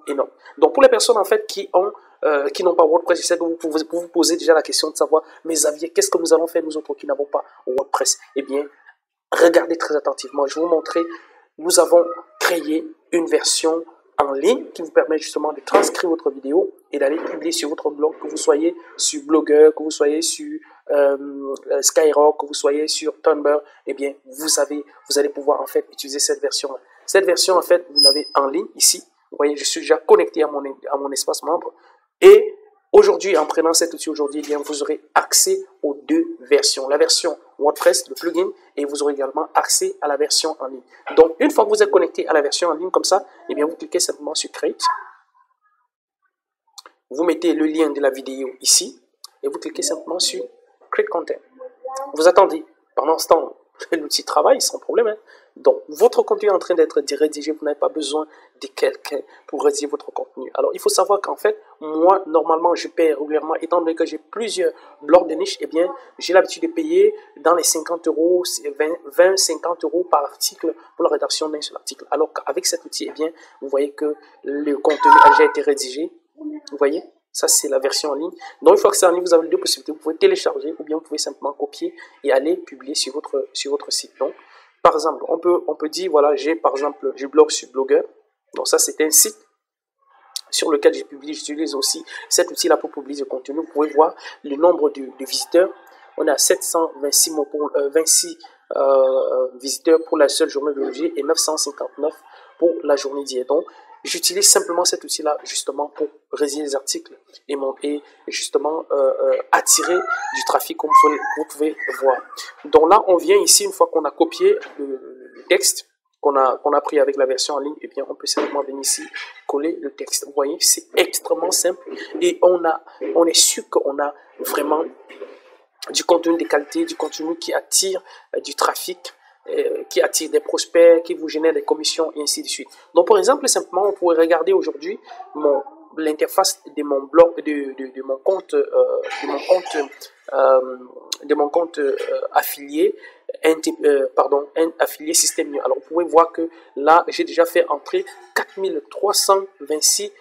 énorme. Donc pour les personnes en fait qui n'ont pas WordPress, je sais que vous vous posez déjà la question de savoir, mais Xavier, qu'est-ce que nous allons faire nous autres qui n'avons pas WordPress? Eh bien, regardez très attentivement. Je vais vous montrer. Nous avons créé une version en ligne qui vous permet justement de transcrire votre vidéo et d'aller publier sur votre blog, que vous soyez sur Blogger, que vous soyez sur Skyrock, que vous soyez sur Tumblr. Eh bien, vous allez pouvoir en fait utiliser cette version-là. Cette version en fait, vous l'avez en ligne ici. Vous voyez, je suis déjà connecté à mon espace membre. Et aujourd'hui, en prenant cet outil aujourd'hui, eh bien, vous aurez accès aux deux versions. La version WordPress, le plugin, et vous aurez également accès à la version en ligne. Donc, une fois que vous êtes connecté à la version en ligne comme ça, eh bien, vous cliquez simplement sur Create. Vous mettez le lien de la vidéo ici et vous cliquez simplement sur Create Content. Vous attendez. Pendant ce temps, l'outil travaille sans problème. Hein. Donc, votre contenu est en train d'être rédigé. Vous n'avez pas besoin de quelqu'un pour rédiger votre contenu. Alors, il faut savoir qu'en fait, moi, normalement, je paye régulièrement. Étant donné que j'ai plusieurs blogs de niche, eh bien, j'ai l'habitude de payer dans les 50 euros, 20-50 euros par article pour la rédaction d'un seul article. Alors qu'avec cet outil, eh bien, vous voyez que le contenu a déjà été rédigé. Vous voyez? Ça, c'est la version en ligne. Donc, une fois que c'est en ligne, vous avez deux possibilités. Vous pouvez télécharger ou bien vous pouvez simplement copier et aller publier sur votre site. Donc, par exemple, on peut dire, voilà, j'ai blog sur Blogger. Donc, ça, c'était un site sur lequel j'ai publié. J'utilise aussi cet outil-là pour publier du contenu. Vous pouvez voir le nombre de visiteurs. On a 726 visiteurs pour la seule journée d'aujourd'hui et 959 pour la journée d'hier. Donc, j'utilise simplement cet outil-là justement pour rédiger les articles et justement attirer du trafic comme vous pouvez voir. Donc là, on vient ici, une fois qu'on a copié le texte qu'on a pris avec la version en ligne, et bien on peut simplement venir ici, coller le texte. Vous voyez, c'est extrêmement simple et on est sûr qu'on a vraiment du contenu de qualité, du contenu qui attire du trafic, qui attire des prospects, qui vous génère des commissions et ainsi de suite. Donc, par exemple, simplement, on pourrait regarder aujourd'hui l'interface de mon blog, de mon compte affilié, affilié Système.io. Alors, vous pouvez voir que là, j'ai déjà fait entrer 4326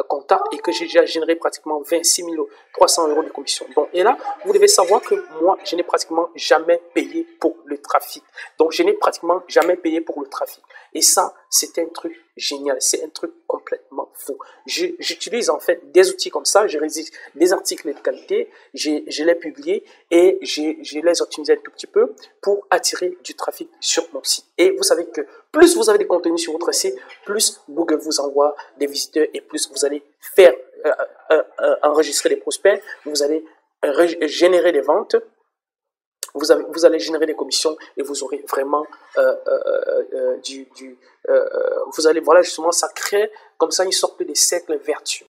contacts et que j'ai déjà généré pratiquement 26 300 euros de commission. Donc, et là, vous devez savoir que moi, je n'ai pratiquement jamais payé pour le trafic. Donc, je n'ai pratiquement jamais payé pour le trafic. Et ça, c'est un truc génial. C'est un truc complètement faux. J'utilise en fait des outils comme ça. Je rédige des articles de qualité. Je les publie et je les optimise un tout petit peu pour attirer du trafic sur mon site. Et vous savez que plus vous avez des contenus sur votre site, plus Google vous envoie des visiteurs et plus vous allez faire enregistrer des prospects, vous allez générer des ventes, vous allez générer des commissions et vous aurez vraiment vous allez, voilà, justement, ça crée comme ça une sorte de cercle vertueux.